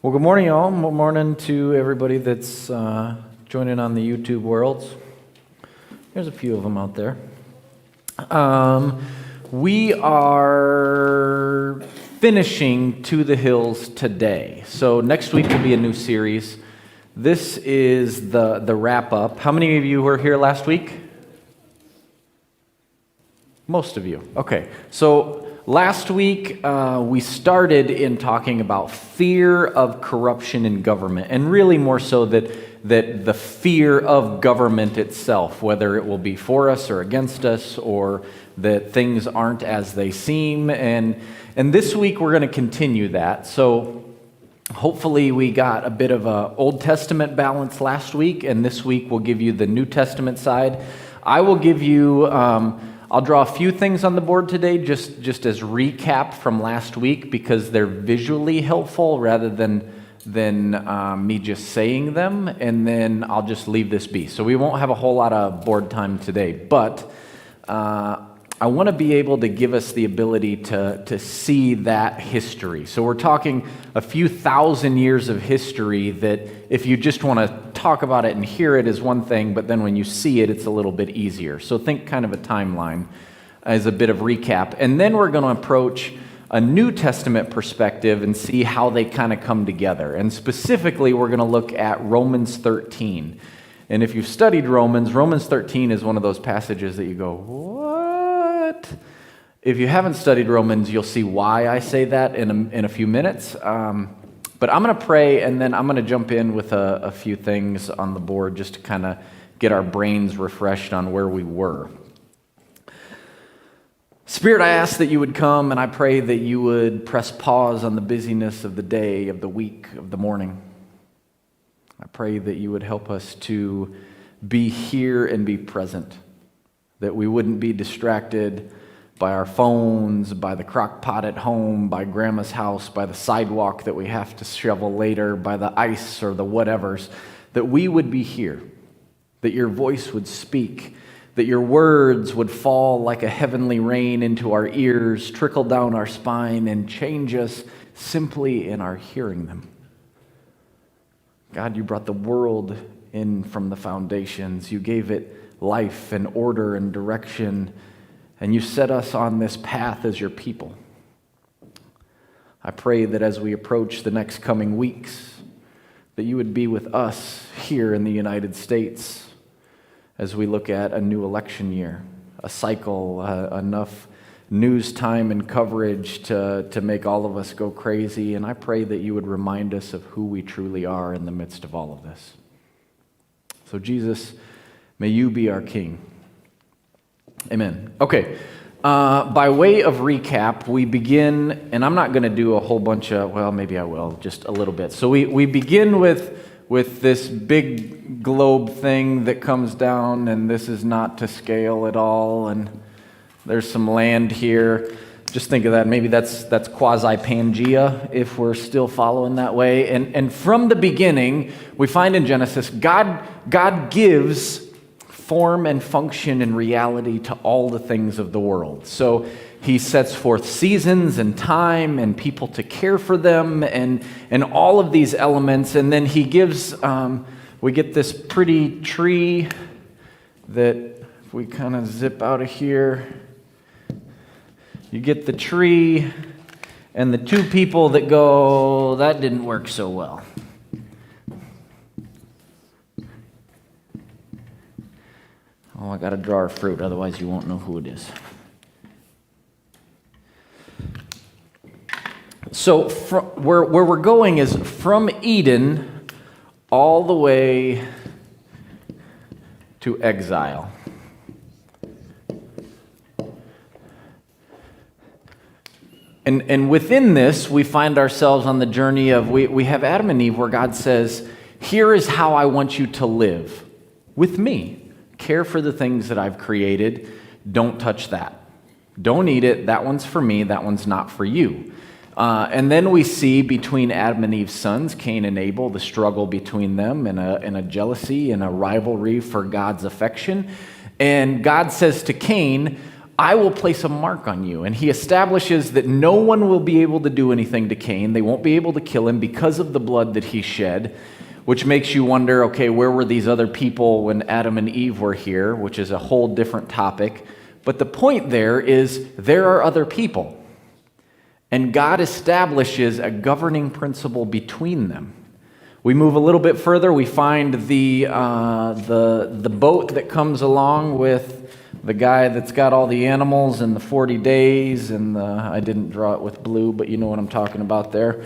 Well, good morning, y'all. Good morning to everybody that's joining on the YouTube worlds. There's a few of them out there. We are finishing To the Hills today. So next week will be a new series. This is the wrap-up. How many of you were here last week? Most of you. Okay. So last week, we started in talking about fear of corruption in government, and really more so that the fear of government itself, whether it will be for us or against us, or that things aren't as they seem. And this week, we're going to continue that. So hopefully we got a bit of a Old Testament balance last week, and this week we'll give you the New Testament side. I will give you... I'll draw a few things on the board today just as recap from last week because they're visually helpful rather than me just saying them, and then I'll just leave this be. So we won't have a whole lot of board time today, but I want to be able to give us the ability to see that history. So we're talking a few thousand years of history that if you just want to talk about it and hear it is one thing, but then when you see it, it's a little bit easier. So think kind of a timeline as a bit of recap. And then we're going to approach a New Testament perspective and see how they kind of come together. And specifically, we're going to look at Romans 13. And if you've studied Romans 13 is one of those passages that you go, what? If you haven't studied Romans, you'll see why I say that in a few minutes. But I'm going to pray, and then I'm going to jump in with a few things on the board just to kind of get our brains refreshed on where we were. Spirit, I ask that you would come, and I pray that you would press pause on the busyness of the day, of the week, of the morning. I pray that you would help us to be here and be present, that we wouldn't be distracted by our phones, by the crock pot at home, by grandma's house, by the sidewalk that we have to shovel later, by the ice or the whatevers, that we would be here, that your voice would speak, that your words would fall like a heavenly rain into our ears, trickle down our spine, and change us simply in our hearing them. God, you brought the world in from the foundations. You gave it life and order and direction, and you set us on this path as your people. I pray that as we approach the next coming weeks, that you would be with us here in the United States as we look at a new election year, a cycle, enough news time and coverage to make all of us go crazy. And I pray that you would remind us of who we truly are in the midst of all of this. So Jesus, may you be our King. Amen. Okay, by way of recap, we begin, and I'm not going to do a whole bunch of, well, maybe I will, just a little bit. So we begin with this big globe thing that comes down, and this is not to scale at all, and there's some land here. Just think of that. Maybe that's quasi-Pangea, if we're still following that way. And from the beginning, we find in Genesis, God gives form and function and reality to all the things of the world. So he sets forth seasons and time and people to care for them and all of these elements. And then he gives, we get this pretty tree that if we kind of zip out of here, you get the tree and the two people that go, that didn't work so well. Oh, I got to draw a fruit, otherwise you won't know who it is. So where we're going is from Eden all the way to exile. And within this, we find ourselves on the journey of, we have Adam and Eve where God says, here is how I want you to live with me. Care for the things that I've created. Don't touch that. Don't eat it. That one's for me. That one's not for you. And then we see between Adam and Eve's sons, Cain and Abel, the struggle between them and a jealousy and a rivalry for God's affection. And God says to Cain, I will place a mark on you. And he establishes that no one will be able to do anything to Cain. They won't be able to kill him because of the blood that he shed, which makes you wonder, okay, where were these other people when Adam and Eve were here, which is a whole different topic. But the point there is there are other people. And God establishes a governing principle between them. We move a little bit further. We find the boat that comes along with the guy that's got all the animals and the 40 days. And I didn't draw it with blue, but you know what I'm talking about there.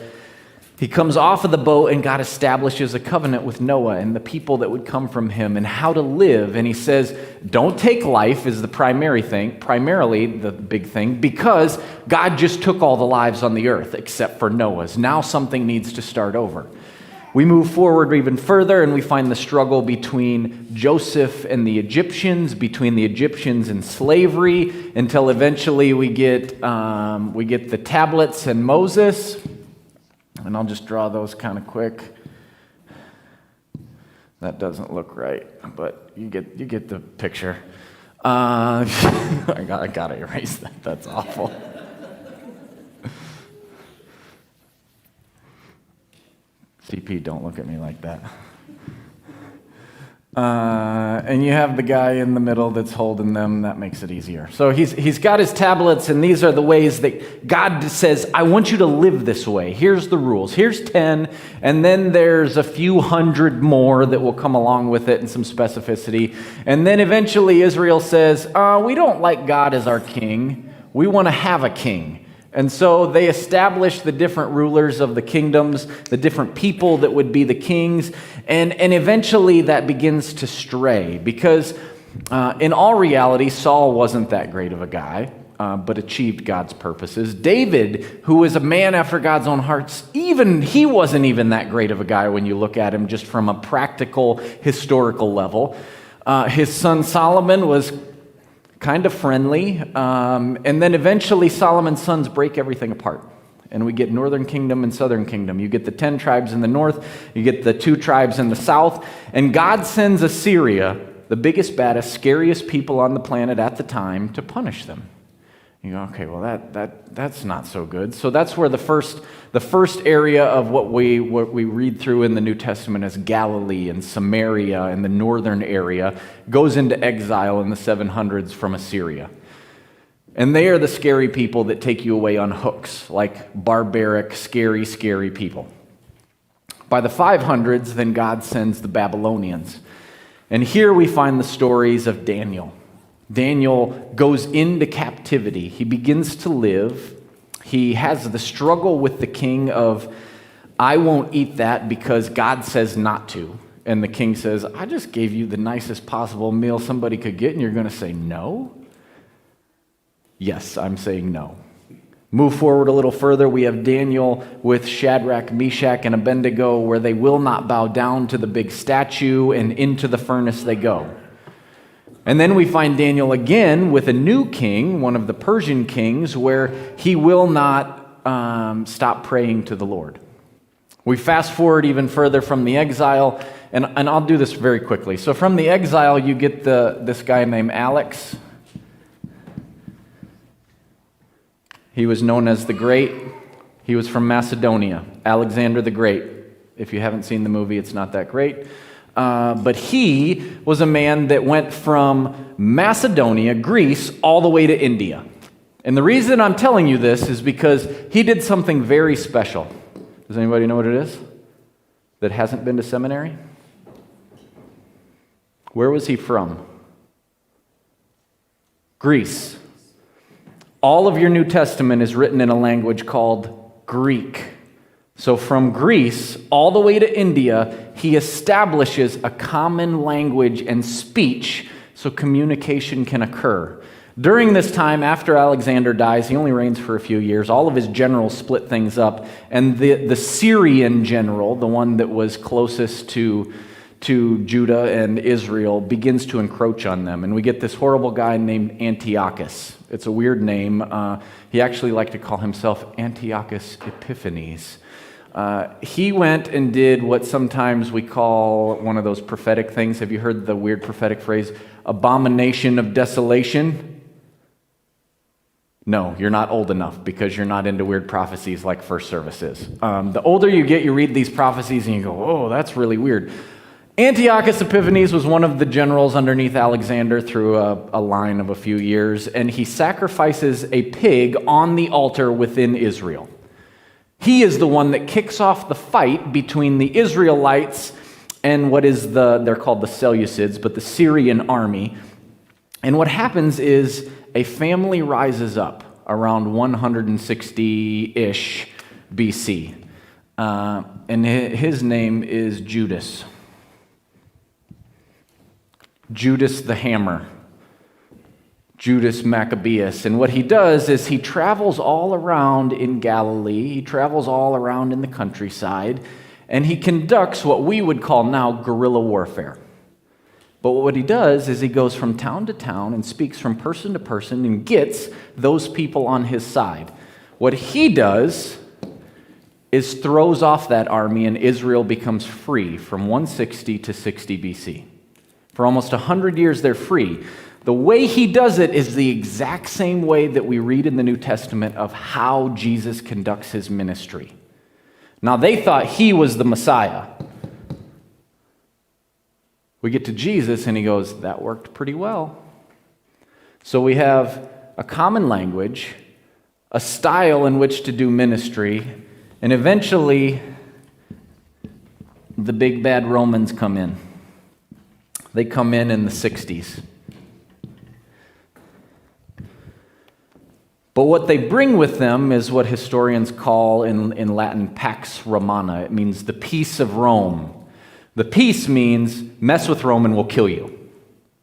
He comes off of the boat, and God establishes a covenant with Noah and the people that would come from him and how to live. And he says, don't take life is the primarily the big thing, because God just took all the lives on the earth except for Noah's. Now something needs to start over. We move forward even further, and we find the struggle between Joseph and the Egyptians, between the Egyptians and slavery, until eventually we get the tablets and Moses. And I'll just draw those kind of quick. That doesn't look right, but you get the picture. I gotta erase that. That's awful. CP, don't look at me like that. And you have the guy in the middle that's holding them. That makes it easier. So he's got his tablets, and these are the ways that God says, I want you to live this way. Here's the rules. Here's 10, and then there's a few hundred more that will come along with it and some specificity. And then eventually Israel says, we don't like God as our king. We want to have a king. And so they established the different rulers of the kingdoms, the different people that would be the kings, and eventually that begins to stray, because in all reality, Saul wasn't that great of a guy, but achieved God's purposes. David, who was a man after God's own heart, he wasn't even that great of a guy when you look at him just from a practical, historical level. His son Solomon was kind of friendly, and then eventually Solomon's sons break everything apart, and we get northern kingdom and southern kingdom. You get the 10 tribes in the north, you get the 2 tribes in the south, and God sends Assyria, the biggest, baddest, scariest people on the planet at the time, to punish them. You go, okay, well that's not so good. So that's where the first area of what we read through in the New Testament as Galilee and Samaria and the northern area goes into exile in the 700s from Assyria. And they are the scary people that take you away on hooks, like barbaric, scary people. By the 500s, then God sends the Babylonians. And here we find the stories of Daniel. Daniel goes into captivity. He begins to live. He has the struggle with the king of, I won't eat that because God says not to. And the king says, I just gave you the nicest possible meal somebody could get, and you're going to say no? Yes, I'm saying no. Move forward a little further. We have Daniel with Shadrach, Meshach, and Abednego, where they will not bow down to the big statue, and into the furnace they go. And then we find Daniel again with a new king, one of the Persian kings, where he will not stop praying to the Lord. We fast forward even further from the exile, and I'll do this very quickly. So from the exile, you get this guy named Alex. He was known as the Great. He was from Macedonia, Alexander the Great. If you haven't seen the movie, it's not that great. But he was a man that went from Macedonia, Greece, all the way to India. And the reason I'm telling you this is because he did something very special. Does anybody know what it is that hasn't been to seminary? Where was he from? Greece. All of your New Testament is written in a language called Greek. So from Greece all the way to India, he establishes a common language and speech so communication can occur. During this time, after Alexander dies, he only reigns for a few years, all of his generals split things up, and the Syrian general, the one that was closest to Judah and Israel, begins to encroach on them. And we get this horrible guy named Antiochus. It's a weird name. He actually liked to call himself Antiochus Epiphanes. He went and did what sometimes we call one of those prophetic things. Have you heard the weird prophetic phrase, abomination of desolation? No, you're not old enough because you're not into weird prophecies like first service is. The older you get, you read these prophecies and you go, oh, that's really weird. Antiochus Epiphanes was one of the generals underneath Alexander through a line of a few years, and he sacrifices a pig on the altar within Israel. He is the one that kicks off the fight between the Israelites and what is they're called the Seleucids, but the Syrian army. And what happens is a family rises up around 160-ish BC, and his name is Judas. Judas the Hammer, Judas Maccabeus. And what he does is he travels all around in Galilee, he travels all around in the countryside, and he conducts what we would call now guerrilla warfare. But what he does is he goes from town to town and speaks from person to person and gets those people on his side. What he does is throws off that army, and Israel becomes free from 160 to 60 BC. For almost 100 years, they're free. The way he does it is the exact same way that we read in the New Testament of how Jesus conducts his ministry. Now, they thought he was the Messiah. We get to Jesus, and he goes, that worked pretty well. So we have a common language, a style in which to do ministry, and eventually the big bad Romans come in. They come in the 60s. But what they bring with them is what historians call in Latin Pax Romana. It means the peace of Rome. The peace means mess with Rome and we'll kill you.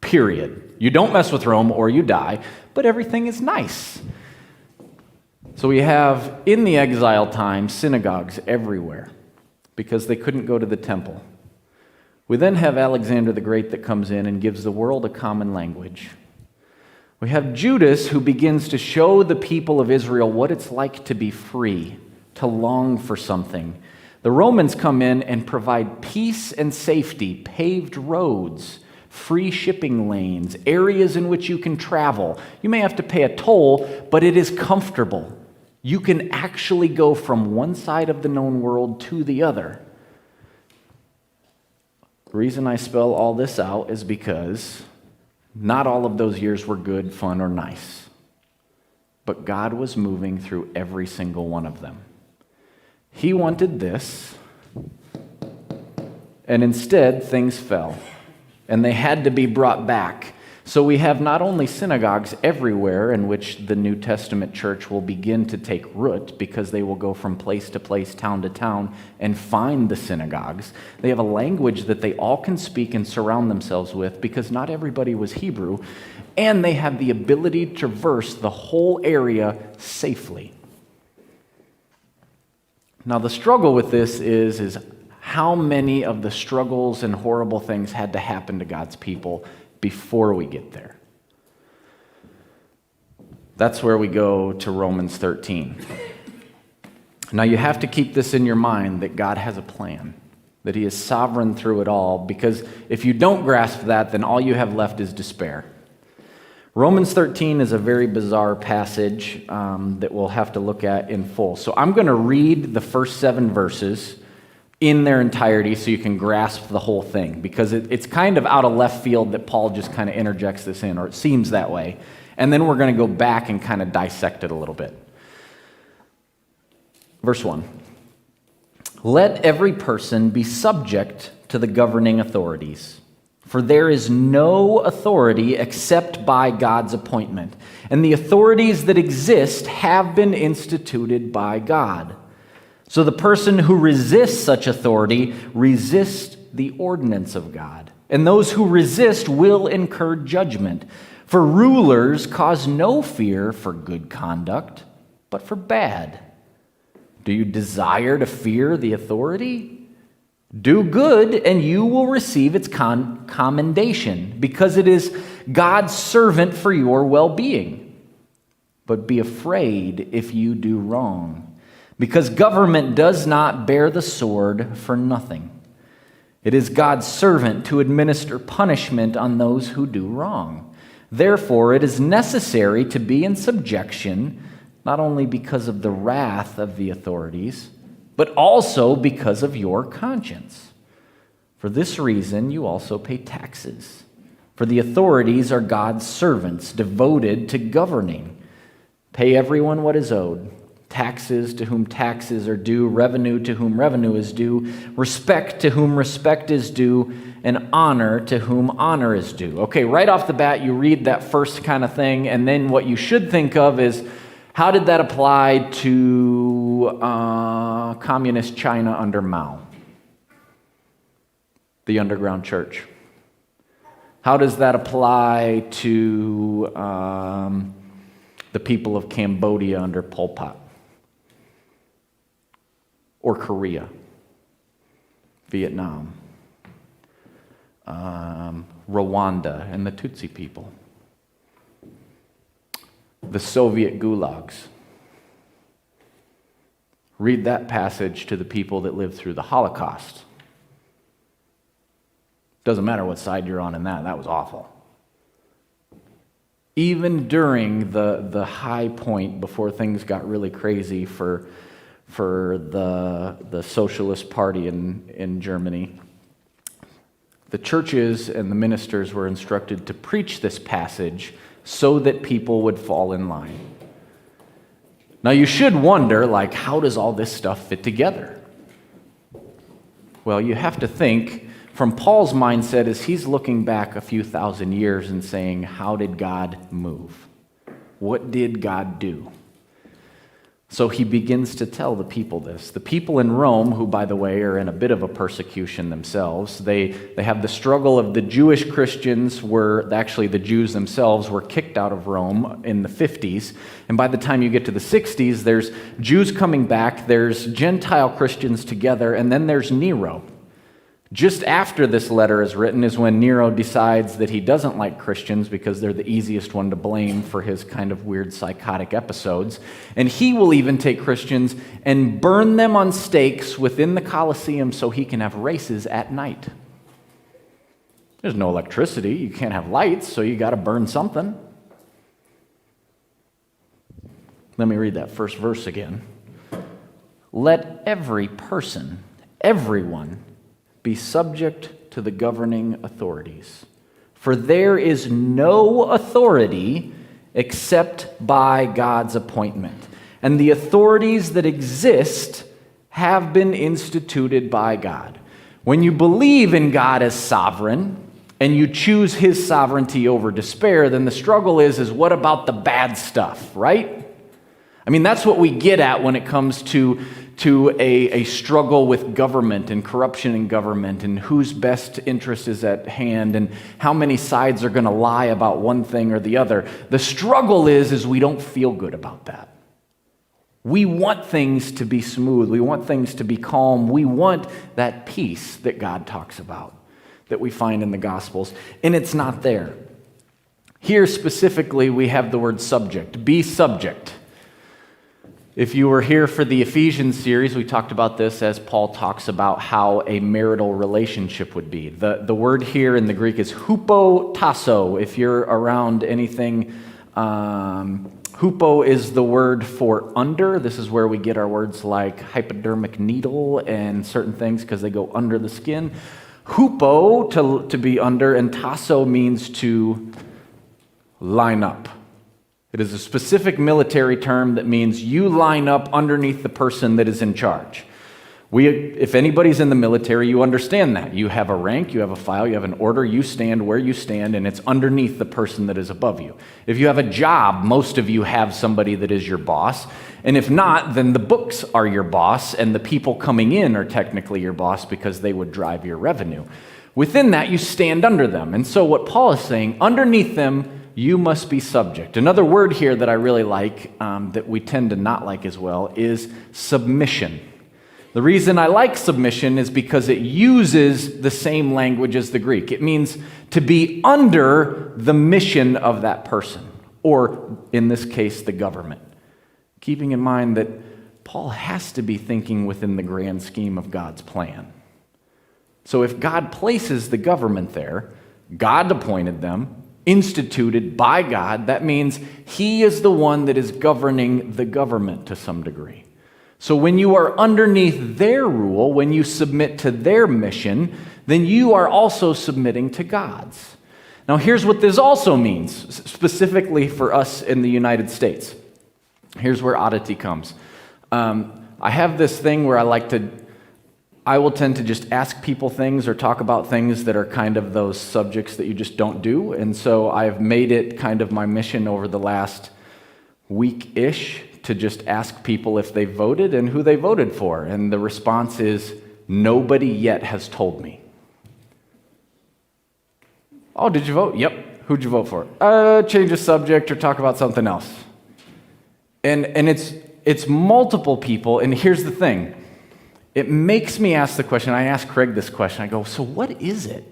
Period. You don't mess with Rome or you die, but everything is nice. So we have, in the exile time, synagogues everywhere because they couldn't go to the temple. We then have Alexander the Great that comes in and gives the world a common language. We have Judas who begins to show the people of Israel what it's like to be free, to long for something. The Romans come in and provide peace and safety, paved roads, free shipping lanes, areas in which you can travel. You may have to pay a toll, but it is comfortable. You can actually go from one side of the known world to the other. The reason I spell all this out is because not all of those years were good, fun, or nice. But God was moving through every single one of them. He wanted this, and instead things fell, and they had to be brought back. So we have not only synagogues everywhere in which the New Testament church will begin to take root because they will go from place to place, town to town, and find the synagogues. They have a language that they all can speak and surround themselves with because not everybody was Hebrew, and they have the ability to traverse the whole area safely. Now the struggle with this is how many of the struggles and horrible things had to happen to God's people before we get there. That's where we go to Romans 13. Now you have to keep this in your mind that God has a plan, that he is sovereign through it all, because if you don't grasp that, then all you have left is despair. Romans 13 is a very bizarre passage that we'll have to look at in full. So I'm going to read the first 7 verses in their entirety so you can grasp the whole thing, because it's kind of out of left field that Paul just kind of interjects this in, or it seems that way. And then we're going to go back and kind of dissect it a little bit. Verse 1. Let every person be subject to the governing authorities, for there is no authority except by God's appointment, and the authorities that exist have been instituted by God. So the person who resists such authority resists the ordinance of God, and those who resist will incur judgment. For rulers cause no fear for good conduct, but for bad. Do you desire to fear the authority? Do good, and you will receive its commendation, because it is God's servant for your well-being. But be afraid if you do wrong, because government does not bear the sword for nothing. It is God's servant to administer punishment on those who do wrong. Therefore, it is necessary to be in subjection, not only because of the wrath of the authorities, but also because of your conscience. For this reason, you also pay taxes. For the authorities are God's servants, devoted to governing. Pay everyone what is owed. Taxes to whom taxes are due, revenue to whom revenue is due, respect to whom respect is due, and honor to whom honor is due. Okay, right off the bat, you read that first kind of thing, and then what you should think of is, how did that apply to communist China under Mao? The underground church. How does that apply to the people of Cambodia under Pol Pot? Or Korea? Vietnam? Rwanda and the Tutsi people? The Soviet gulags? Read that passage to the people that lived through the Holocaust. Doesn't matter what side you're on in that. That was awful. Even during the high point before things got really crazy for the Socialist Party in Germany, the churches and the ministers were instructed to preach this passage so that people would fall in line. Now you should wonder, like, how does all this stuff fit together? Well, you have to think from Paul's mindset as he's looking back a few thousand years and saying, how did God move? What did God do? So he begins to tell the people this. The people in Rome, who, by the way, are in a bit of a persecution themselves, they have the struggle of the Jewish Christians actually the Jews themselves were kicked out of Rome in the 50s. And by the time you get to the 60s, there's Jews coming back, there's Gentile Christians together, and then there's Nero. Just after this letter is written is when Nero decides that he doesn't like Christians because they're the easiest one to blame for his kind of weird psychotic episodes. And he will even take Christians and burn them on stakes within the Colosseum so he can have races at night. There's no electricity. You can't have lights, so you got to burn something. Let me read that first verse again. Let every person, everyone, be subject to the governing authorities. For there is no authority except by God's appointment. And the authorities that exist have been instituted by God. When you believe in God as sovereign and you choose his sovereignty over despair, then the struggle is what about the bad stuff, right? I mean, that's what we get at when it comes to a struggle with government and corruption in government and whose best interest is at hand and how many sides are going to lie about one thing or the other. The struggle is we don't feel good about that. We want things to be smooth. We want things to be calm. We want that peace that God talks about, that we find in the Gospels, and it's not there. Here specifically, we have the word subject. Be subject. If you were here for the Ephesians series, we talked about this as Paul talks about how a marital relationship would be. The word here in the Greek is hupotasso. If you're around anything, hupo is the word for under. This is where we get our words like hypodermic needle and certain things because they go under the skin. Hupo, to be under, and tasso means to line up. It is a specific military term that means you line up underneath the person that is in charge. If anybody's in the military, you understand that. You have a rank, you have a file, you have an order, you stand where you stand, and it's underneath the person that is above you. If you have a job, most of you have somebody that is your boss. And if not, then the books are your boss, and the people coming in are technically your boss because they would drive your revenue. Within that, you stand under them. And so what Paul is saying, underneath them, you must be subject. Another word here that I really like, that we tend to not like as well, is submission. The reason I like submission is because it uses the same language as the Greek. It means to be under the mission of that person, or in this case, the government. Keeping in mind that Paul has to be thinking within the grand scheme of God's plan. So if God places the government there, God appointed them, instituted by God, that means he is the one that is governing the government to some degree. So when you are underneath their rule, when you submit to their mission, then you are also submitting to God's. Now here's what this also means, specifically for us in the United States. Here's where oddity comes. I have this thing where I will tend to just ask people things or talk about things that are kind of those subjects that you just don't do. And so I've made it kind of my mission over the last week-ish to just ask people if they voted and who they voted for. And the response is, nobody yet has told me. Oh, did you vote? Yep. Who'd you vote for? Change the subject or talk about something else. And it's multiple people, and here's the thing. It makes me ask the question, I asked Craig this question, I go, so what is it?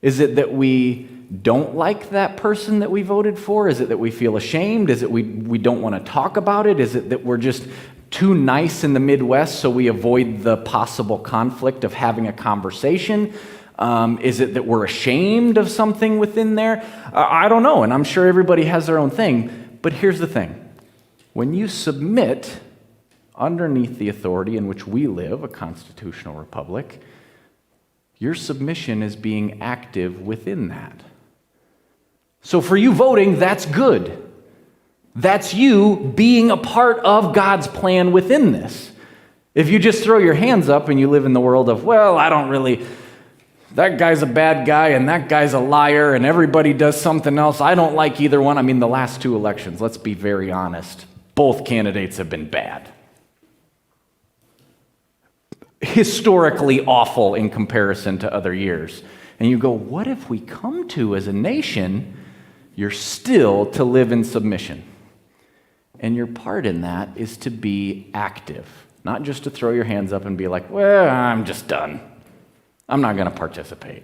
Is it that we don't like that person that we voted for? Is it that we feel ashamed? Is it we don't want to talk about it? Is it that we're just too nice in the Midwest so we avoid the possible conflict of having a conversation? Is it that we're ashamed of something within there? I don't know, and I'm sure everybody has their own thing. But here's the thing. When you submit underneath the authority in which we live, a constitutional republic, your submission is being active within that. So for you voting, that's good. That's you being a part of God's plan within this. If you just throw your hands up and you live in the world of, well, that guy's a bad guy and that guy's a liar and everybody does something else, I don't like either one. I mean, the last two elections, let's be very honest, both candidates have been bad. Historically awful in comparison to other years. And you go, what if we come to, as a nation, you're still to live in submission? And your part in that is to be active, not just to throw your hands up and be like, well, I'm just done. I'm not going to participate.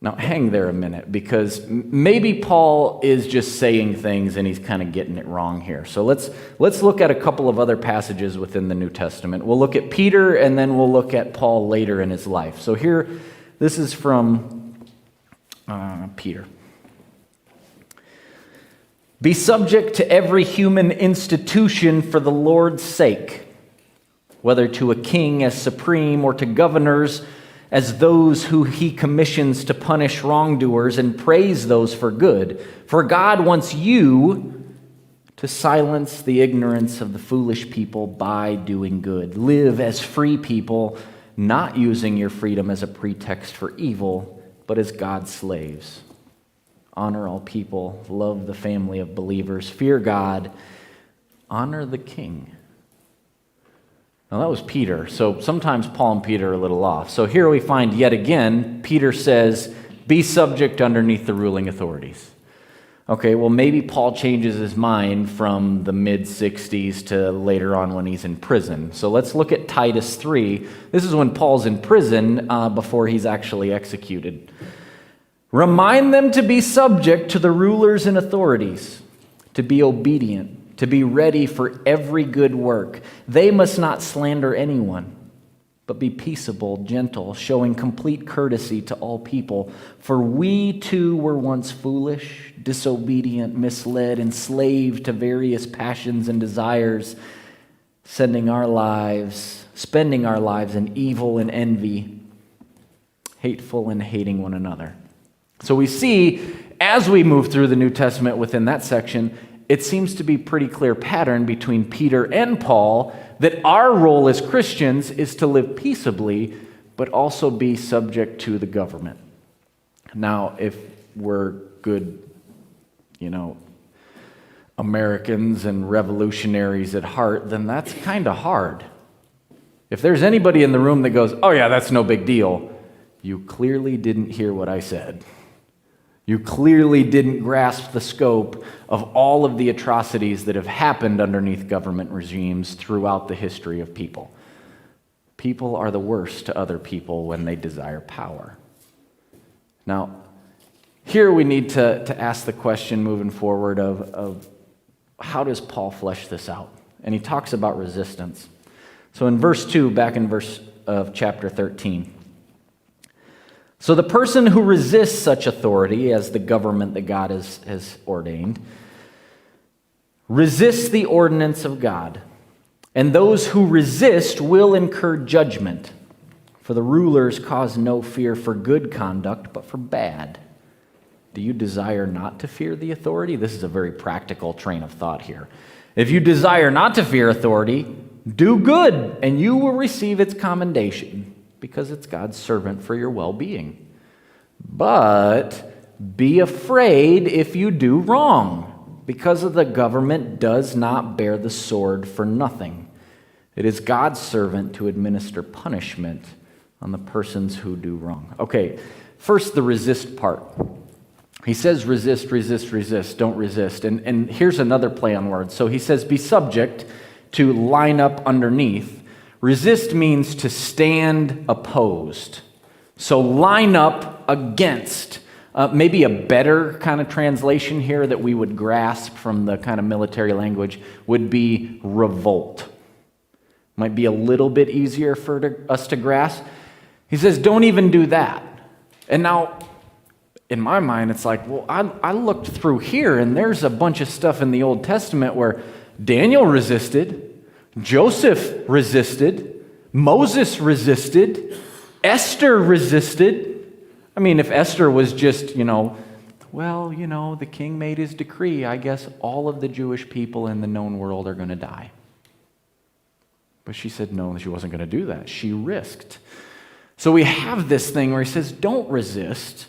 Now, hang there a minute, because maybe Paul is just saying things and he's kind of getting it wrong here. So let's look at a couple of other passages within the New Testament. We'll look at Peter, and then we'll look at Paul later in his life. So here, this is from Peter. Be subject to every human institution for the Lord's sake, whether to a king as supreme or to governors as those who he commissions to punish wrongdoers and praise those for good. For God wants you to silence the ignorance of the foolish people by doing good. Live as free people, not using your freedom as a pretext for evil, but as God's slaves. Honor all people, love the family of believers, fear God, honor the king. Now that was Peter, so sometimes Paul and Peter are a little off. So here we find yet again, Peter says, be subject underneath the ruling authorities. Okay, well maybe Paul changes his mind from the mid-60s to later on when he's in prison. So let's look at Titus 3. This is when Paul's in prison before he's actually executed. Remind them to be subject to the rulers and authorities, to be obedient, to be ready for every good work. They must not slander anyone, but be peaceable, gentle, showing complete courtesy to all people. For we too were once foolish, disobedient, misled, enslaved to various passions and desires, spending our lives in evil and envy, hateful and hating one another. So we see, as we move through the New Testament within that section, it seems to be a pretty clear pattern between Peter and Paul that our role as Christians is to live peaceably, but also be subject to the government. Now, if we're good, Americans and revolutionaries at heart, then that's kind of hard. If there's anybody in the room that goes, oh yeah, that's no big deal, you clearly didn't hear what I said. You clearly didn't grasp the scope of all of the atrocities that have happened underneath government regimes throughout the history of people. People are the worst to other people when they desire power. Now, here we need to ask the question moving forward of how does Paul flesh this out? And he talks about resistance. So in verse 2, back in verse of chapter 13, So the person who resists such authority as the government that God has ordained resists the ordinance of God. And those who resist will incur judgment. For the rulers cause no fear for good conduct, but for bad. Do you desire not to fear the authority? This is a very practical train of thought here. If you desire not to fear authority, do good, and you will receive its commendation, because it's God's servant for your well-being. But be afraid if you do wrong, because the government does not bear the sword for nothing. It is God's servant to administer punishment on the persons who do wrong. Okay, first the resist part. He says resist, resist, resist, don't resist. And here's another play on words. So he says be subject to line up underneath. Resist means to stand opposed. So line up against. Maybe a better kind of translation here that we would grasp from the kind of military language would be revolt. Might be a little bit easier for us to grasp. He says, don't even do that. And now, in my mind, it's like, well, I looked through here, and there's a bunch of stuff in the Old Testament where Daniel resisted, Joseph resisted, Moses resisted, Esther resisted. I mean, if Esther was just, the king made his decree, I guess all of the Jewish people in the known world are going to die. But she said no, she wasn't going to do that. She risked. So we have this thing where he says, don't resist.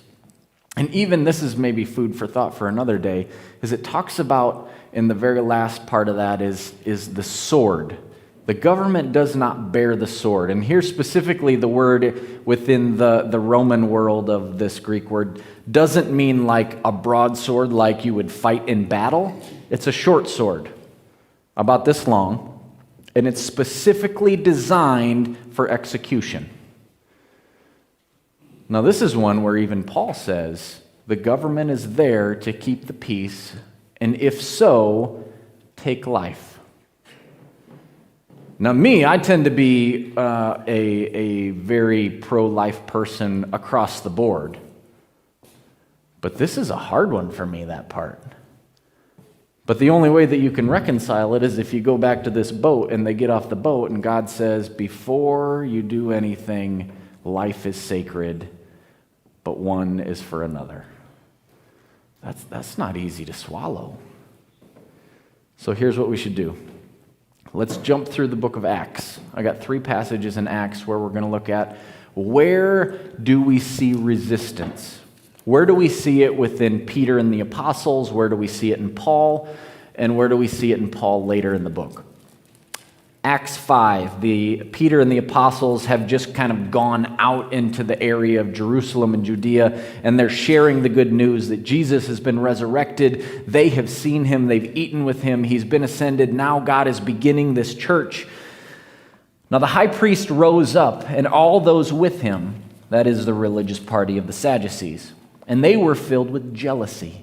And even this is maybe food for thought for another day, is it talks about, in the very last part of that, is the sword. The government does not bear the sword. And here specifically the word within the Roman world of this Greek word doesn't mean like a broadsword like you would fight in battle. It's a short sword, about this long, and it's specifically designed for execution. Now this is one where even Paul says the government is there to keep the peace, and if so, take life. Now I tend to be a very pro-life person across the board, but this is a hard one for me, that part. But the only way that you can reconcile it is if you go back to this boat and they get off the boat and God says, before you do anything, life is sacred, but one is for another. That's not easy to swallow. So here's what we should do. Let's jump through the book of Acts. I got 3 passages in Acts where we're going to look at where do we see resistance? Where do we see it within Peter and the apostles? Where do we see it in Paul? And where do we see it in Paul later in the book? Acts 5, Peter and the apostles have just kind of gone out into the area of Jerusalem and Judea, and they're sharing the good news that Jesus has been resurrected. They have seen him. They've eaten with him. He's been ascended. Now God is beginning this church. Now the high priest rose up, and all those with him, that is the religious party of the Sadducees, and they were filled with jealousy,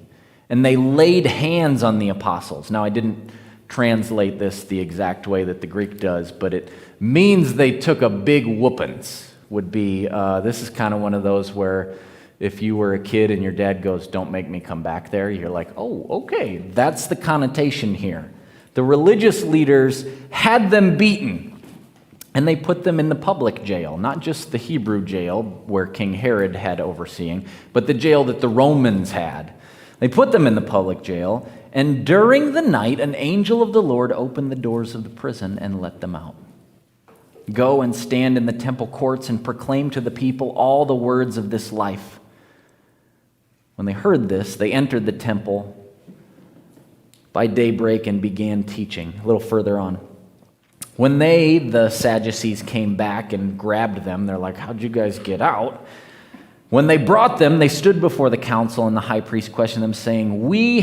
and they laid hands on the apostles. Now I didn't translate this the exact way that the Greek does, but it means they took a big whoopings. This is kind of one of those where if you were a kid and your dad goes, don't make me come back there, you're like, oh, okay, that's the connotation here. The religious leaders had them beaten, and they put them in the public jail, not just the Hebrew jail where King Herod had overseeing, but the jail that the Romans had. They put them in the public jail, and during the night, an angel of the Lord opened the doors of the prison and let them out. Go and stand in the temple courts and proclaim to the people all the words of this life. When they heard this, they entered the temple by daybreak and began teaching. A little further on. When the Sadducees, came back and grabbed them, they're like, how'd you guys get out? When they brought them, they stood before the council, and the high priest questioned them, saying, We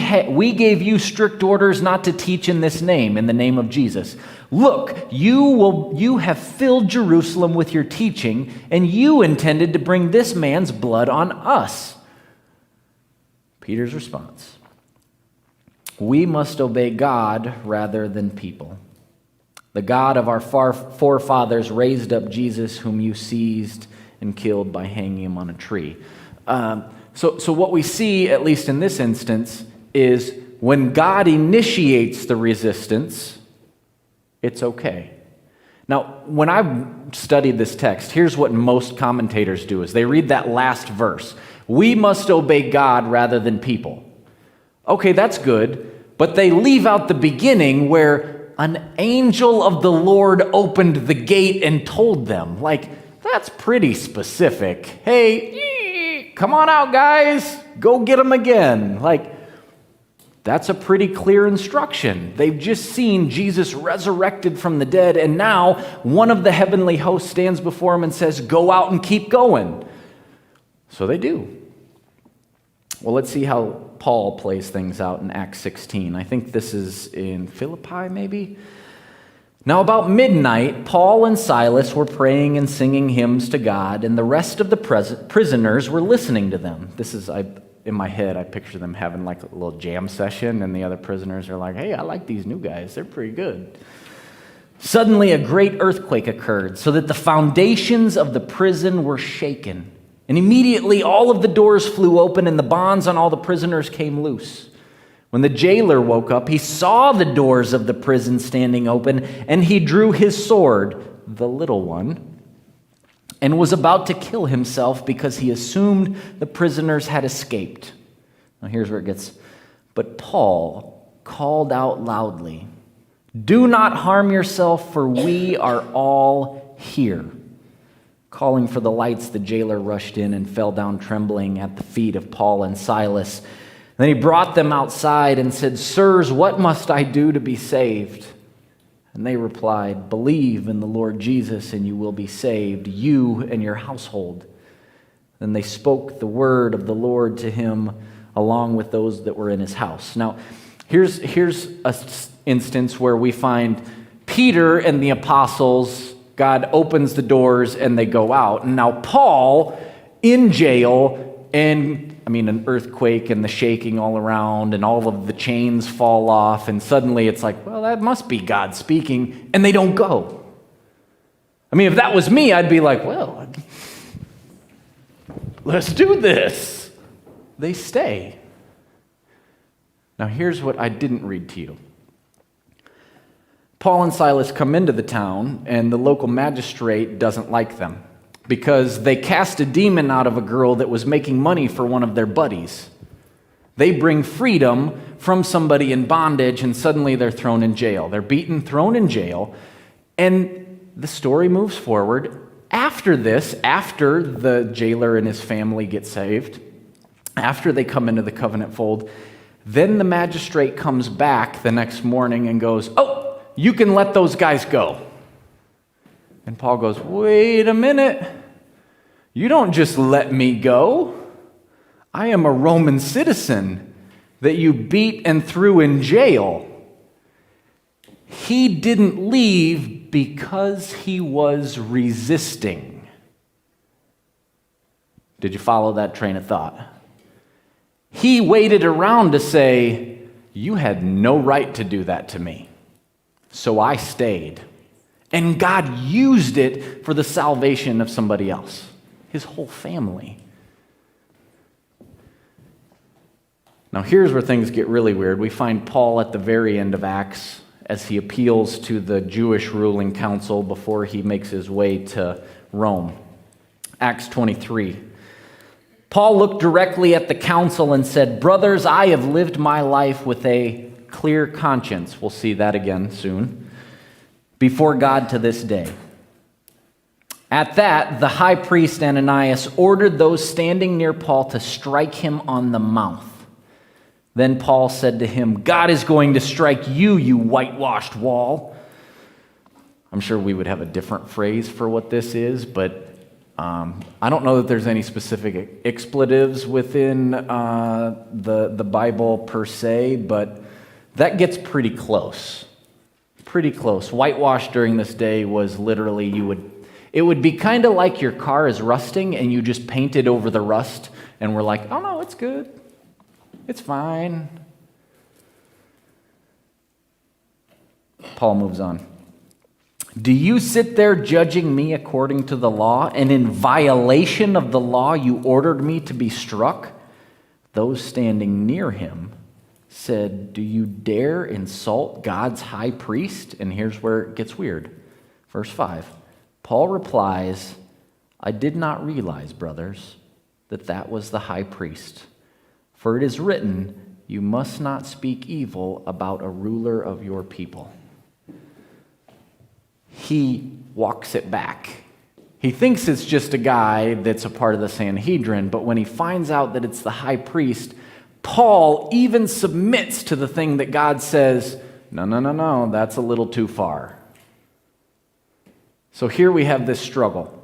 gave you strict orders not to teach in this name, in the name of Jesus. Look, you have filled Jerusalem with your teaching, and you intended to bring this man's blood on us. Peter's response, we must obey God rather than people. The God of our forefathers raised up Jesus, whom you seized and killed by hanging him on a tree. So what we see, at least in this instance, is when God initiates the resistance, it's okay. Now, when I studied this text, here's what most commentators do, is they read that last verse. We must obey God rather than people. Okay, that's good, but they leave out the beginning where an angel of the Lord opened the gate and told them. Like, that's pretty specific. Hey, come on out, guys. Go get them again. Like, that's a pretty clear instruction. They've just seen Jesus resurrected from the dead, and now one of the heavenly hosts stands before him and says, go out and keep going. So they do. Well, let's see how Paul plays things out in Acts 16. I think this is in Philippi, maybe? Now, about midnight, Paul and Silas were praying and singing hymns to God, and the rest of the prisoners were listening to them. This is, in my head, I picture them having like a little jam session, and the other prisoners are like, hey, I like these new guys. They're pretty good. Suddenly, a great earthquake occurred, so that the foundations of the prison were shaken. And immediately, all of the doors flew open, and the bonds on all the prisoners came loose. When the jailer woke up, he saw the doors of the prison standing open, and he drew his sword, the little one, and was about to kill himself because he assumed the prisoners had escaped. Now here's where it gets, but Paul called out loudly, do not harm yourself, for we are all here. Calling for the lights, the jailer rushed in and fell down trembling at the feet of Paul and Silas. Then he brought them outside and said, sirs, what must I do to be saved? And they replied, believe in the Lord Jesus and you will be saved, you and your household. Then they spoke the word of the Lord to him along with those that were in his house. Now, here's an instance where we find Peter and the apostles, God opens the doors and they go out. And now Paul in jail, and an earthquake and the shaking all around and all of the chains fall off, and suddenly it's like, well, that must be God speaking, and they don't go. If that was me, I'd be like, well, let's do this. They stay. Now here's what I didn't read to you. Paul and Silas come into the town, and the local magistrate doesn't like them, because they cast a demon out of a girl that was making money for one of their buddies. They bring freedom from somebody in bondage, and suddenly they're thrown in jail. They're beaten, thrown in jail, and the story moves forward. After this, after the jailer and his family get saved, after they come into the covenant fold, then the magistrate comes back the next morning and goes, oh, you can let those guys go. And Paul goes, wait a minute. You don't just let me go. I am a Roman citizen that you beat and threw in jail. He didn't leave because he was resisting. Did you follow that train of thought? He waited around to say, you had no right to do that to me. So I stayed. And God used it for the salvation of somebody else, his whole family. Now here's where things get really weird. We find Paul at the very end of Acts as he appeals to the Jewish ruling council before he makes his way to Rome. Acts 23. Paul looked directly at the council and said, brothers, I have lived my life with a clear conscience. We'll see that again soon. Before God to this day. At that, the high priest Ananias ordered those standing near Paul to strike him on the mouth. Then Paul said to him, God is going to strike you, you whitewashed wall. I'm sure we would have a different phrase for what this is, but I don't know that there's any specific expletives within the Bible per se, but that gets pretty close. Pretty close. Whitewash during this day was literally it would be kind of like your car is rusting and you just painted over the rust and we're like, oh no, it's good. It's fine. Paul moves on. Do you sit there judging me according to the law, and in violation of the law you ordered me to be struck? Those standing near him said, do you dare insult God's high priest? And here's where it gets weird. Verse 5, Paul replies, I did not realize, brothers, that was the high priest. For it is written, you must not speak evil about a ruler of your people. He walks it back. He thinks it's just a guy that's a part of the Sanhedrin, but when he finds out that it's the high priest, Paul even submits to the thing that God says, no, that's a little too far. So here we have this struggle.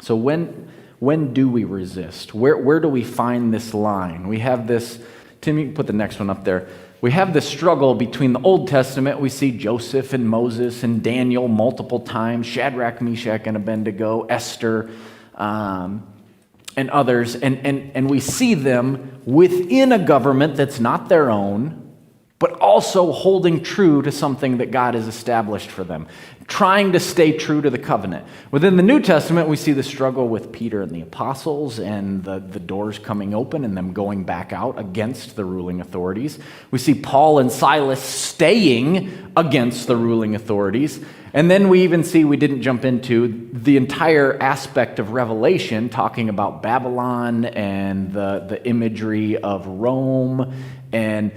So when do we resist? Where do we find this line? We have this, Tim, you can put the next one up there. We have this struggle between the Old Testament. We see Joseph and Moses and Daniel multiple times, Shadrach, Meshach, and Abednego, Esther, and others. And we see them within a government that's not their own, but also holding true to something that God has established for them, trying to stay true to the covenant. Within the New Testament, we see the struggle with Peter and the apostles and the doors coming open and them going back out against the ruling authorities. We see Paul and Silas staying against the ruling authorities. And then we even see, we didn't jump into the entire aspect of Revelation, talking about Babylon and the imagery of Rome. And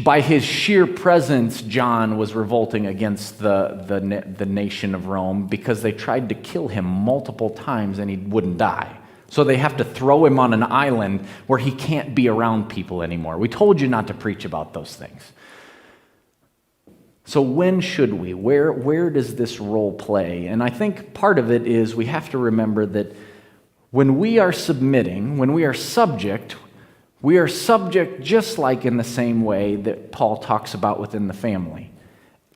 by his sheer presence, John was revolting against the nation of Rome because they tried to kill him multiple times and he wouldn't die. So they have to throw him on an island where he can't be around people anymore. We told you not to preach about those things. So when should we? Where does this role play? And I think part of it is we have to remember that when we are submitting, when we are subject just like in the same way that Paul talks about within the family.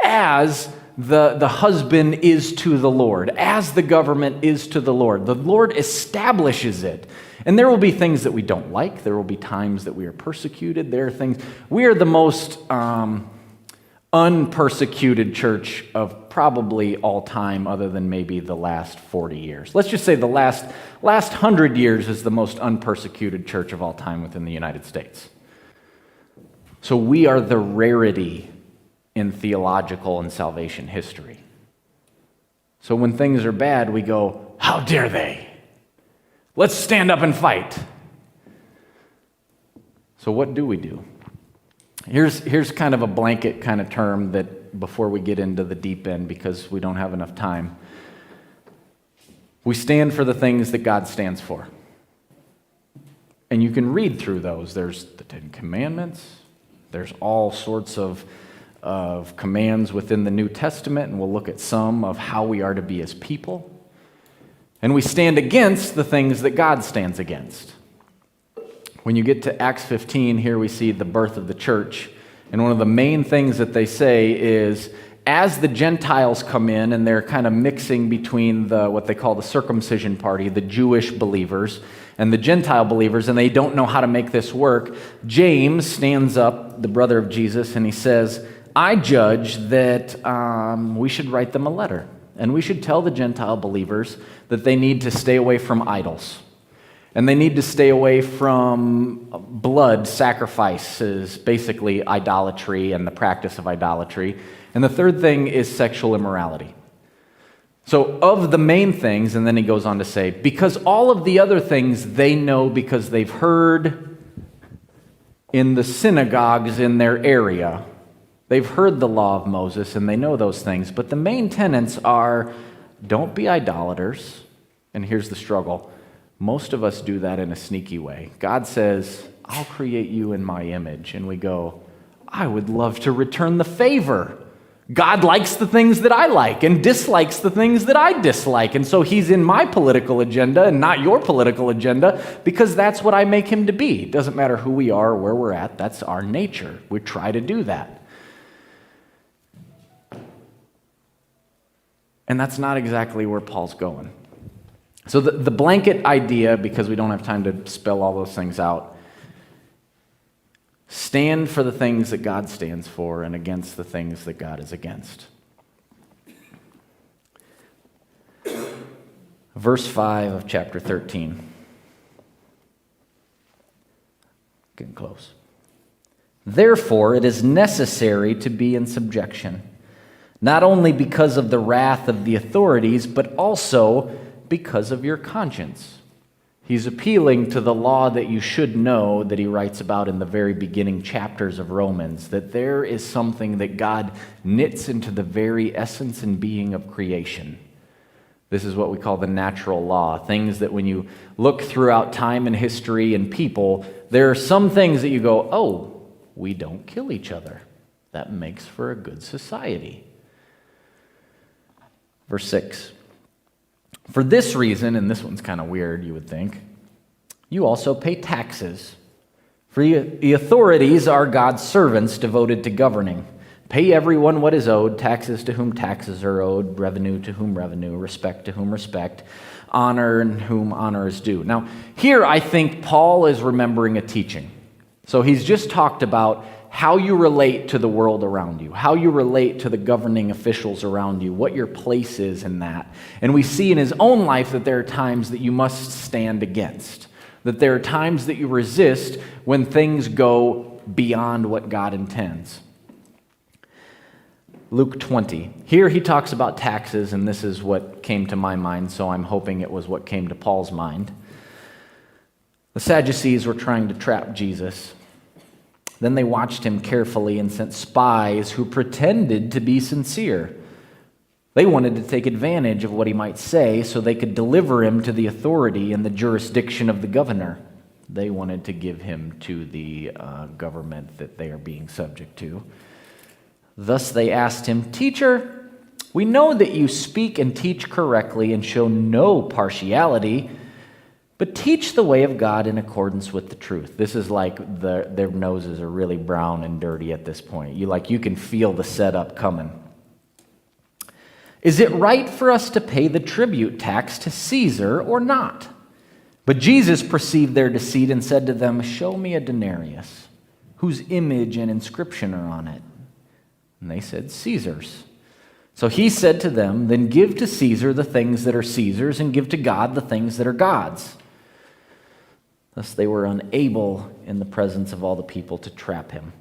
As the husband is to the Lord, as the government is to the Lord establishes it. And there will be things that we don't like. There will be times that we are persecuted. There are things. We are the most unpersecuted church of probably all time, other than maybe the last 40 years. Let's just say the last 100 years is the most unpersecuted church of all time within the United States. So we are the rarity in theological and salvation history. So when things are bad, we go, how dare they? Let's stand up and fight. So what do we do? Here's kind of a blanket kind of term that before we get into the deep end, because we don't have enough time. We stand for the things that God stands for. And you can read through those. There's the Ten Commandments. There's all sorts of commands within the New Testament, and we'll look at some of how we are to be as people. And we stand against the things that God stands against. When you get to Acts 15, here we see the birth of the church. And one of the main things that they say is, as the Gentiles come in and they're kind of mixing between what they call the circumcision party, the Jewish believers, and the Gentile believers, and they don't know how to make this work, James stands up, the brother of Jesus, and he says, I judge that we should write them a letter. And we should tell the Gentile believers that they need to stay away from idols. And they need to stay away from blood sacrifices, basically idolatry and the practice of idolatry. And the third thing is sexual immorality. So of the main things, and then he goes on to say, because all of the other things they know because they've heard in the synagogues in their area. They've heard the law of Moses and they know those things. But the main tenets are, don't be idolaters. And here's the struggle. Most of us do that in a sneaky way. God says, I'll create you in my image. And we go, I would love to return the favor. God likes the things that I like and dislikes the things that I dislike. And so he's in my political agenda and not your political agenda because that's what I make him to be. It doesn't matter who we are or where we're at. That's our nature. We try to do that. And that's not exactly where Paul's going. So the blanket idea, because we don't have time to spell all those things out, stand for the things that God stands for and against the things that God is against. Verse 5 of chapter 13. Getting close. Therefore, it is necessary to be in subjection, not only because of the wrath of the authorities, but also because of your conscience. He's appealing to the law that you should know that he writes about in the very beginning chapters of Romans, that there is something that God knits into the very essence and being of creation. This is what we call the natural law, things that when you look throughout time and history and people, there are some things that you go, oh, we don't kill each other. That makes for a good society. Verse 6. For this reason, and this one's kind of weird, you would think, you also pay taxes. For the authorities are God's servants devoted to governing. Pay everyone what is owed, taxes to whom taxes are owed, revenue to whom revenue, respect to whom respect, honor and whom honor is due. Now, here I think Paul is remembering a teaching. So he's just talked about how you relate to the world around you, how you relate to the governing officials around you, what your place is in that. And we see in his own life that there are times that you must stand against, that there are times that you resist when things go beyond what God intends. Luke 20. Here he talks about taxes, and this is what came to my mind, so I'm hoping it was what came to Paul's mind. The Sadducees were trying to trap Jesus. Then they watched him carefully and sent spies who pretended to be sincere. They wanted to take advantage of what he might say so they could deliver him to the authority and the jurisdiction of the governor. They wanted to give him to the government that they are being subject to. Thus they asked him, "Teacher, we know that you speak and teach correctly and show no partiality, but teach the way of God in accordance with the truth." This is like their noses are really brown and dirty at this point. You can feel the setup coming. "Is it right for us to pay the tribute tax to Caesar or not?" But Jesus perceived their deceit and said to them, "Show me a denarius. Whose image and inscription are on it?" And they said, "Caesar's." So he said to them, "Then give to Caesar the things that are Caesar's, and give to God the things that are God's." Thus they were unable in the presence of all the people to trap him.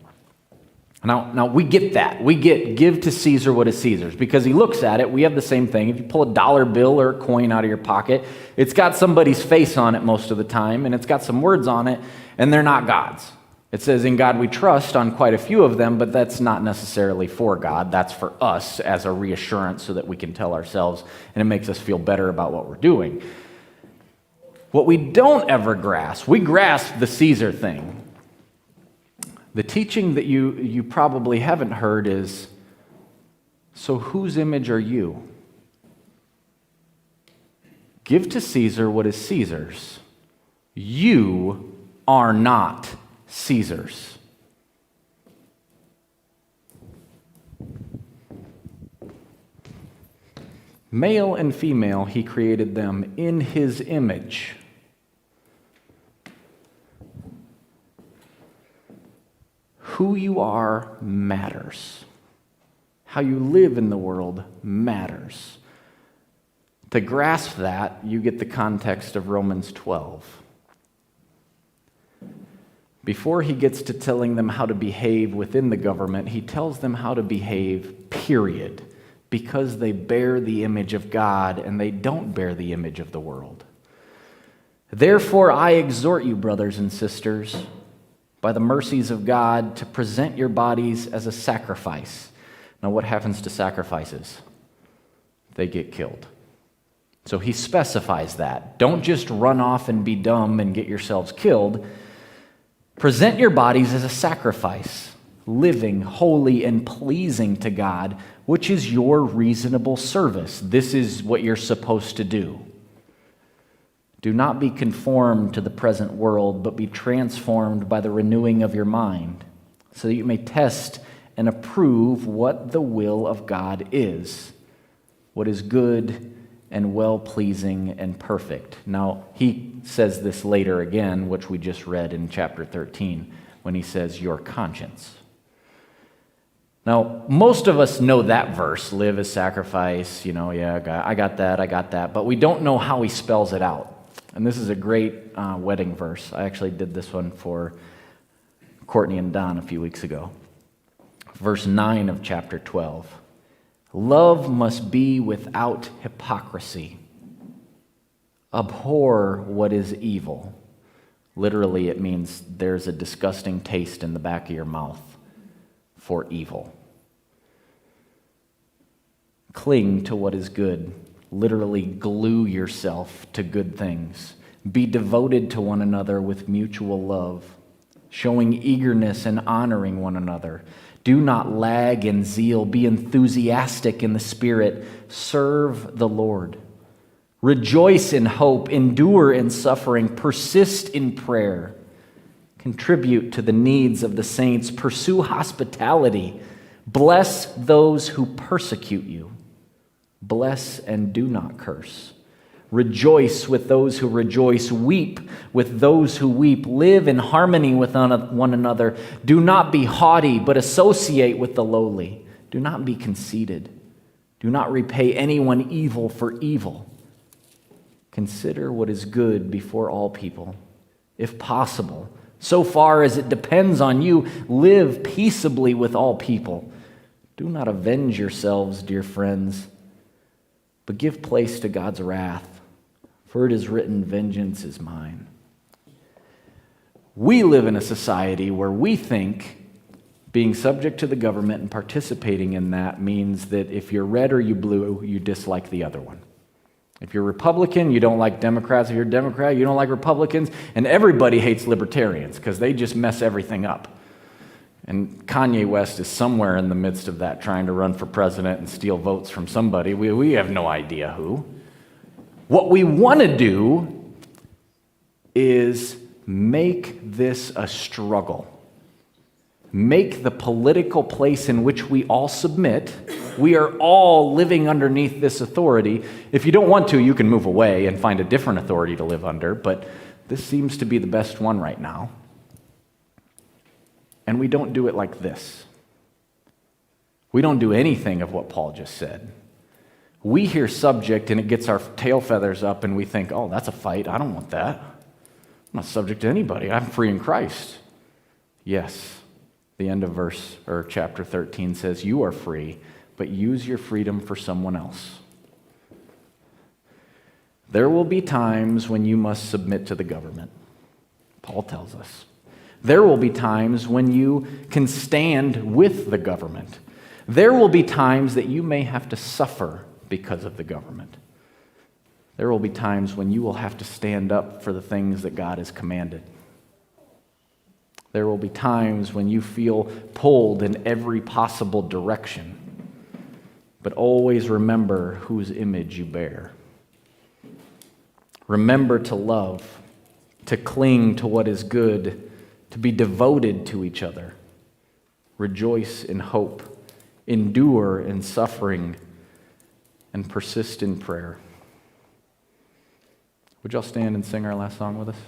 Now we get that. We get give to Caesar what is Caesar's, because he looks at it. We have the same thing. If you pull a dollar bill or a coin out of your pocket, it's got somebody's face on it most of the time, and it's got some words on it, and they're not God's. It says, "In God we trust" on quite a few of them, but that's not necessarily for God. That's for us as a reassurance so that we can tell ourselves, and it makes us feel better about what we're doing. What we don't ever grasp, we grasp the Caesar thing. The teaching that you probably haven't heard is, so whose image are you? Give to Caesar what is Caesar's. You are not Caesar's. Male and female, he created them in his image. Who you are matters. How you live in the world matters. To grasp that, you get the context of Romans 12. Before he gets to telling them how to behave within the government, he tells them how to behave, period, because they bear the image of God and they don't bear the image of the world. "Therefore I exhort you, brothers and sisters, by the mercies of God, to present your bodies as a sacrifice." Now what happens to sacrifices? They get killed. So he specifies that. Don't just run off and be dumb and get yourselves killed. Present your bodies as a sacrifice, living, holy, and pleasing to God, which is your reasonable service. This is what you're supposed to do. Do not be conformed to the present world, but be transformed by the renewing of your mind, so that you may test and approve what the will of God is, what is good and well-pleasing and perfect. Now, he says this later again, which we just read in chapter 13, when he says, your conscience. Now, most of us know that verse, live as sacrifice, I got that, but we don't know how he spells it out. And this is a great wedding verse. I actually did this one for Courtney and Don a few weeks ago. Verse 9 of chapter 12. Love must be without hypocrisy. Abhor what is evil. Literally, it means there's a disgusting taste in the back of your mouth for evil. Cling to what is good. Literally, glue yourself to good things. Be devoted to one another with mutual love, showing eagerness and honoring one another. Do not lag in zeal. Be enthusiastic in the Spirit. Serve the Lord. Rejoice in hope. Endure in suffering. Persist in prayer. Contribute to the needs of the saints. Pursue hospitality. Bless those who persecute you. Bless and do not curse. Rejoice with those who rejoice. Weep with those who weep. Live in harmony with one another. Do not be haughty, but associate with the lowly. Do not be conceited. Do not repay anyone evil for evil. Consider what is good before all people. If possible, so far as it depends on you, live peaceably with all people. Do not avenge yourselves, dear friends, but give place to God's wrath. For it is written, vengeance is mine. We live in a society where we think being subject to the government and participating in that means that if you're red or you blue, you dislike the other one. If you're Republican, you don't like Democrats. If you're Democrat, you don't like Republicans. And everybody hates libertarians because they just mess everything up. And Kanye West is somewhere in the midst of that, trying to run for president and steal votes from somebody. We have no idea who. What we want to do is make this a struggle. Make the political place in which we all submit. We are all living underneath this authority. If you don't want to, you can move away and find a different authority to live under, but this seems to be the best one right now. And we don't do it like this. We don't do anything of what Paul just said. We hear subject and it gets our tail feathers up and we think, oh, that's a fight. I don't want that. I'm not subject to anybody. I'm free in Christ. Yes, the end of chapter 13 says you are free, but use your freedom for someone else. There will be times when you must submit to the government. Paul tells us. There will be times when you can stand with the government. There will be times that you may have to suffer because of the government. There will be times when you will have to stand up for the things that God has commanded. There will be times when you feel pulled in every possible direction. But always remember whose image you bear. Remember to love, to cling to what is good, to be devoted to each other. Rejoice in hope, endure in suffering, and persist in prayer. Would y'all stand and sing our last song with us?